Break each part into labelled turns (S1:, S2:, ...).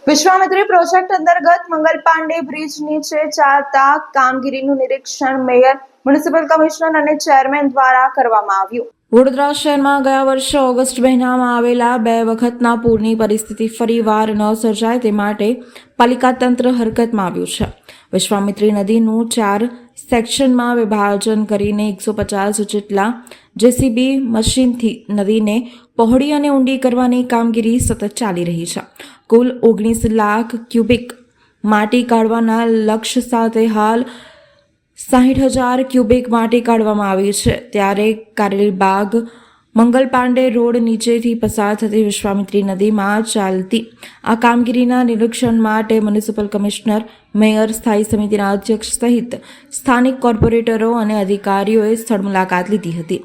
S1: Vishwamitri project અંતર્ગત Mangal Pandey bridge નીચે ચાલતા કામગીરીનું નિરીક્ષણ મેયર, મ્યુનિસિપલ કમિશનર અને ચેરમેન દ્વારા કરવામાં આવ્યું। વડોદરા શહેરમાં ગયા વર્ષે ઓગસ્ટ મહિનામાં આવેલા 2 વખતના પૂરની પરિસ્થિતિ ફરીવાર ન સર્જાય તે માટે પાલિકા તંત્ર હરકતમાં આવ્યું છે। વિશ્વામિત્રી નદીનું 4 સેક્શનમાં વિભાજન કરીને 150 જેટલા જેસીબી મશીનથી નદીને પહોળી અને ઊંડી કરવાની કામગીરી સતત ચાલી રહી છે। કુલ 19 લાખ ક્યુબિક માટી કાઢવાના લક્ષ્ય સાથે હાલ 60,000 ક્યુબિક માટી કાઢવામાં આવી છે। ત્યારે કારેલીબાગ મંગલ પાંડે રોડ નીચેથી પસાર થતી વિશ્વામિત્રી નદીમાં ચાલતી આ કામગીરીના નિરીક્ષણ માટે મ્યુનિસિપલ કમિશનર, મેયર, સ્થાયી સમિતિના અધ્યક્ષ સહિત સ્થાનિક કોર્પોરેટરો અને અધિકારીઓએ સ્થળ મુલાકાત લીધી હતી।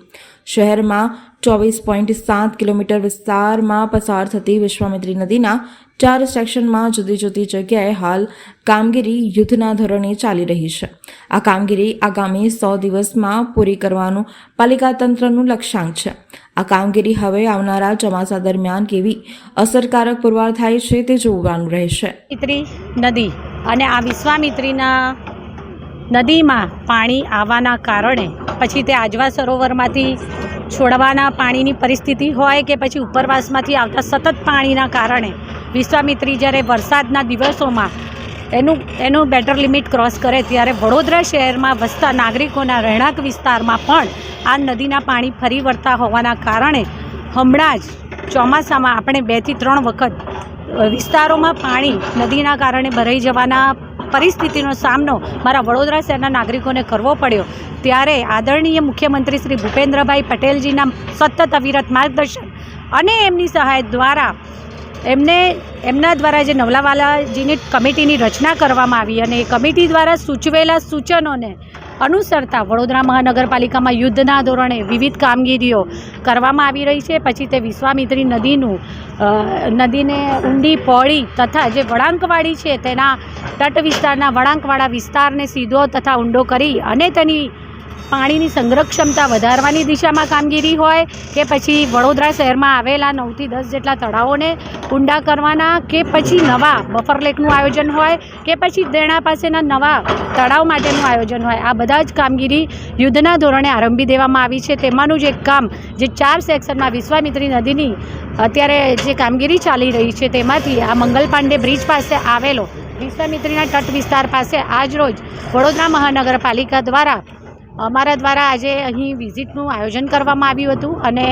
S1: શહેરમાં 24.7 કિલોમીટર વિસ્તારમાં પસાર થતી વિશ્વામિત્રી નદીના 4 સેક્શનમાં જુદી જુદી જગ્યાએ હાલ કામગીરી યુદ્ધના ધોરણે ચાલી રહી છે। આ કામગીરી આગામી 100 દિવસમાં પૂરી કરવાનું પાલિકા તંત્રનું લક્ષ્યાંક છે। આ કામગીરી હવે આવનારા ચોમાસા દરમિયાન કેવી અસરકારક પુરવાર થાય છે તે જોવાનું રહેશે।
S2: નદી અને આ વિશ્વામિત્રીના નદીમાં પાણી આવવાના કારણે પછી તે આજવા સરોવરમાંથી છોડવાના પાણીની પરિસ્થિતિ હોય કે પછી ઉપરવાસમાંથી આવતા સતત પાણીના કારણે વિશ્વામિત્રી જ્યારે વરસાદના દિવસોમાં એનું બેટર લિમિટ ક્રોસ કરે ત્યારે વડોદરા શહેરમાં વસતા નાગરિકોના રહેણાંક વિસ્તારમાં પણ આ નદીના પાણી ફરી વળતા હોવાના કારણે હમણાં જ ચોમાસામાં આપણે 2 થી 3 વખત વિસ્તારોમાં પાણી નદીના કારણે ભરાઈ જવાના પરિસ્થિતિનો સામનો મારા વડોદરા શહેરના નાગરિકોને કરવો પડ્યો। ત્યારે આદરણીય મુખ્યમંત્રી શ્રી ભૂપેન્દ્રભાઈ પટેલજીના સતત અવિરત માર્ગદર્શન અને એમની સહાય દ્વારા એમના દ્વારા જે નવલાવાલાજીની કમિટીની રચના કરવામાં આવી અને એ કમિટી દ્વારા સૂચવેલા સૂચનોને અનુસરતા વડોદરા મહાનગરપાલિકામાં યુદ્ધના ધોરણે વિવિધ કામગીરીઓ કરવામાં આવી રહી છે। પછી તે વિશ્વામિત્રી નદીને ઊંડી પહોળી તથા જે વળાંકવાળી છે તેના તટ વિસ્તારના વળાંકવાળા વિસ્તારને સીધો તથા ઊંડો કરી અને તેની પાણીની સંગ્રહ ક્ષમતા વધારવાની દિશામાં કામગીરી હોય કે પછી વડોદરા શહેરમાં આવેલા 9 થી 10 જેટલા તળાવોને ઊંડા કરવાના કે પછી નવા બફર લેકનું આયોજન હોય કે પછી દેણા પાસેના નવા તળાવ માટેનું આયોજન હોય, આ બધા જ કામગીરી યુદ્ધના ધોરણે આરંભી દેવામાં આવી છે। તેમાંનું જ એક કામ જે 4 સેક્શનમાં વિશ્વામિત્રી નદીની અત્યારે જે કામગીરી ચાલી રહી છે તેમાંથી આ મંગલ પાંડે બ્રિજ પાસે આવેલો વિશ્વામિત્રીના તટ વિસ્તાર પાસે આજરોજ વડોદરા મહાનગરપાલિકા દ્વારા અમારા દ્વારા આજે અહીં વિઝિટનું આયોજન કરવામાં આવ્યું હતું અને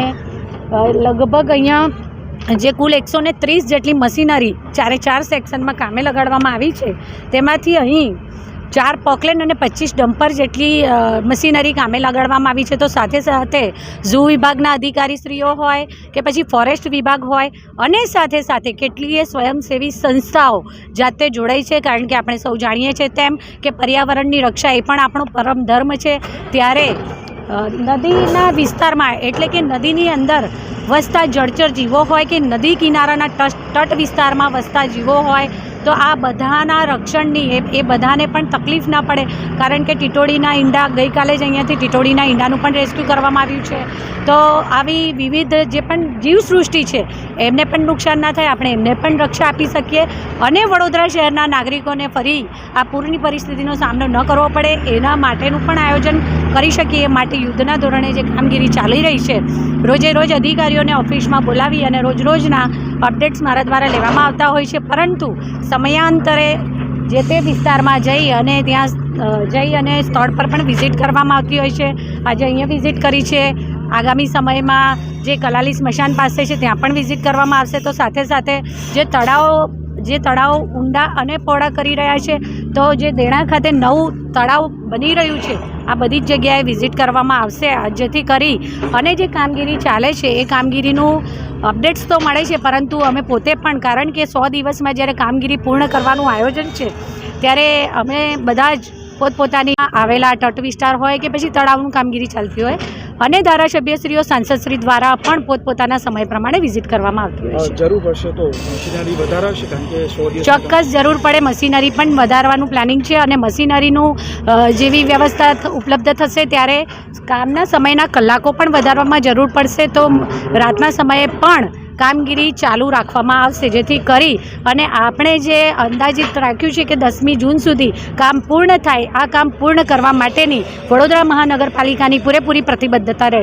S2: લગભગ અહીંયા જે કુલ 130 જેટલી મશીનરી 4 સેક્શનમાં કામે લગાડવામાં આવી છે તેમાંથી અહીં 4 પોકલેન અને 25 ડમ્પર જેટલી મશીનરી કામે લગાડવામાં આવી છે। તો સાથે સાથે ઝૂ વિભાગના અધિકારીશ્રીઓ હોય કે પછી ફોરેસ્ટ વિભાગ હોય અને સાથે કેટલીય સ્વયંસેવી સંસ્થાઓ જાતે જોડાઈ છે, કારણ કે આપણે સૌ જાણીએ છીએ તેમ કે પર્યાવરણની રક્ષા એ પણ આપણો પરમ ધર્મ છે। ત્યારે નદીના વિસ્તારમાં એટલે કે નદીની અંદર વસતા જળચર જીવો હોય કે નદી કિનારાના તટ વિસ્તારમાં વસતા જીવો હોય તો આ બધાના રક્ષણની એ બધાને પણ તકલીફ ના પડે, કારણ કે ટીટોડીના ઈંડા ગઈકાલે જ અહીંયાથી ટીટોડીના ઈંડાનું પણ રેસ્ક્યુ કરવામાં આવ્યું છે। તો આવી વિવિધ જે પણ જીવસૃષ્ટિ છે એમને પણ નુકસાન ના થાય, આપણે એમને પણ રક્ષા આપી શકીએ અને વડોદરા શહેરના નાગરિકોને ફરી આ પૂરની પરિસ્થિતિનો સામનો ન કરવો પડે એના માટેનું પણ આયોજન કરી શકીએ। એ માટે યુદ્ધના ધોરણે જે કામગીરી ચાલી રહી છે, રોજે રોજ અધિકારીઓને ઓફિસમાં બોલાવી અને રોજના અપડેટ્સ મારા દ્વારા લેવામાં આવતા હોય છે, પરંતુ સમયાંતરે જે તે વિસ્તારમાં જઈ અને સ્થળ પર પણ વિઝિટ કરવામાં આવતી હોય છે। આજે અહીંયા વિઝિટ કરી છે, આગામી સમયમાં જે કલાલી સ્મશાન પાસે છે ત્યાં પણ વિઝિટ કરવામાં આવશે। તો સાથે જે તળાવ ઊંડા અને પહોળા કરી રહ્યા છે, તો જે દેણા ખાતે નવું તળાવ બની રહ્યું છે આ બધી જ જગ્યાએ વિઝિટ કરવામાં આવશે, જેથી કરી અને જે કામગીરી ચાલે છે એ કામગીરીનું અપડેટ્સ તો મળે છે, પરંતુ અમે પોતે પણ, કારણ કે 100 દિવસમાં જ્યારે કામગીરી પૂર્ણ કરવાનું આયોજન છે ત્યારે અમે બધા જ પોતપોતાની આવેલા તટ વિસ્તાર હોય કે પછી તળાવનું કામગીરી ચાલતી હોય અને ધારાસભ્યશ્રીઓ, સાંસદશ્રી દ્વારા પણ પોતપોતાના સમય પ્રમાણે વિઝિટ કરવામાં આવતી હોય છે।
S3: જરૂર પડશે તો મશીનરી વધારાશે, કારણ કે 100 દિવસ
S2: ચોક્કસ જરૂર પડે, મશીનરી પણ વધારવાનું પ્લાનિંગ છે અને મશીનરીનું જેવી વ્યવસ્થા ઉપલબ્ધ થશે ત્યારે કામના સમયના કલાકો પણ વધારવામાં જરૂર પડશે। તો રાતના સમયે પણ કામગીરી ચાલુ રાખવામાં આવશે, જેથી કરી અને આપણે જે અંદાજિત રાખ્યું છે કે 10મી જૂન સુધી કામ પૂર્ણ થાય, આ કામ પૂર્ણ કરવા માટેની વડોદરા મહાનગરપાલિકાની પૂરેપૂરી પ્રતિબદ્ધતા રહેશે.